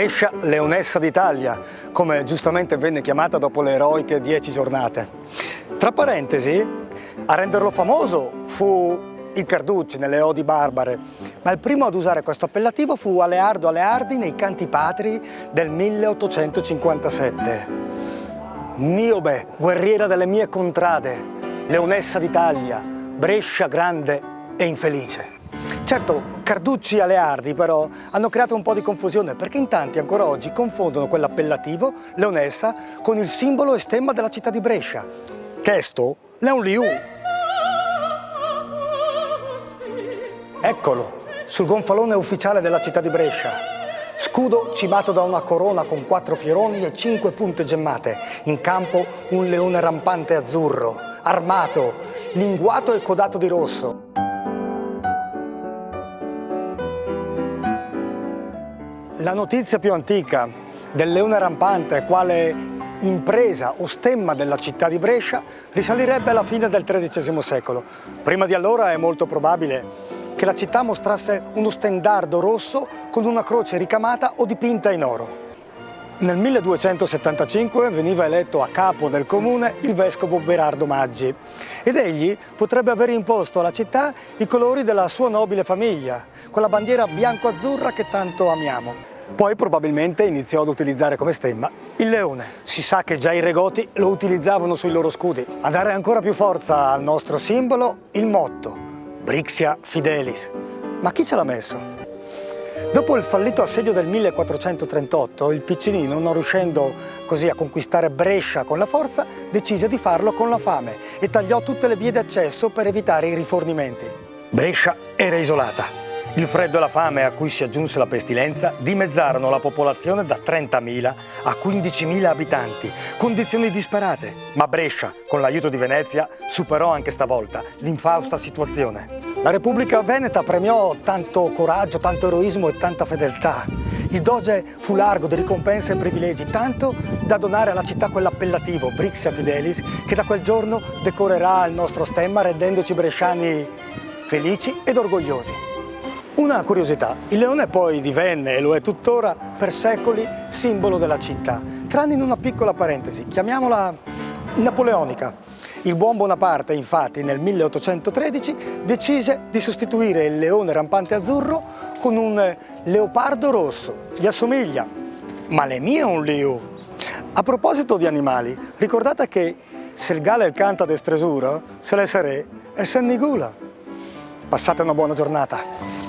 Brescia, leonessa d'Italia, come giustamente venne chiamata dopo le eroiche 10 giornate. Tra parentesi, a renderlo famoso fu il Carducci nelle Odi Barbare, ma il primo ad usare questo appellativo fu Aleardo Aleardi nei Canti Patrii del 1857. Niobe, guerriera delle mie contrade, leonessa d'Italia, Brescia grande e infelice. Certo, Carducci e Aleardi però hanno creato un po' di confusione perché in tanti ancora oggi confondono quell'appellativo, leonessa, con il simbolo e stemma della città di Brescia, che è sto Leon Liu. Eccolo, sul gonfalone ufficiale della città di Brescia. Scudo cimato da una corona con 4 fioroni e 5 punte gemmate. In campo un leone rampante azzurro, armato, linguato e codato di rosso. La notizia più antica del leone rampante quale impresa o stemma della città di Brescia risalirebbe alla fine del XIII secolo. Prima di allora è molto probabile che la città mostrasse uno stendardo rosso con una croce ricamata o dipinta in oro. Nel 1275 veniva eletto a capo del comune il vescovo Berardo Maggi ed egli potrebbe aver imposto alla città i colori della sua nobile famiglia, quella bandiera bianco-azzurra che tanto amiamo. Poi probabilmente iniziò ad utilizzare come stemma il leone. Si sa che già i Regoti lo utilizzavano sui loro scudi. A dare ancora più forza al nostro simbolo, il motto Brixia Fidelis. Ma chi ce l'ha messo? Dopo il fallito assedio del 1438, il Piccinino, non riuscendo così a conquistare Brescia con la forza, decise di farlo con la fame e tagliò tutte le vie d'accesso per evitare i rifornimenti. Brescia era isolata. Il freddo e la fame, a cui si aggiunse la pestilenza, dimezzarono la popolazione da 30.000 a 15.000 abitanti. Condizioni disperate, ma Brescia, con l'aiuto di Venezia, superò anche stavolta l'infausta situazione. La Repubblica Veneta premiò tanto coraggio, tanto eroismo e tanta fedeltà. Il doge fu largo di ricompense e privilegi, tanto da donare alla città quell'appellativo, Brixia Fidelis, che da quel giorno decorerà il nostro stemma rendendoci bresciani felici ed orgogliosi. Una curiosità, il leone poi divenne, e lo è tuttora, per secoli simbolo della città, tranne in una piccola parentesi, chiamiamola napoleonica. Il buon Bonaparte, infatti, nel 1813 decise di sostituire il leone rampante azzurro con un leopardo rosso. Gli assomiglia, ma le mie è un liu. A proposito di animali, ricordate che se il gale canta d'estresura, se le sere, e se nigula. Passate una buona giornata.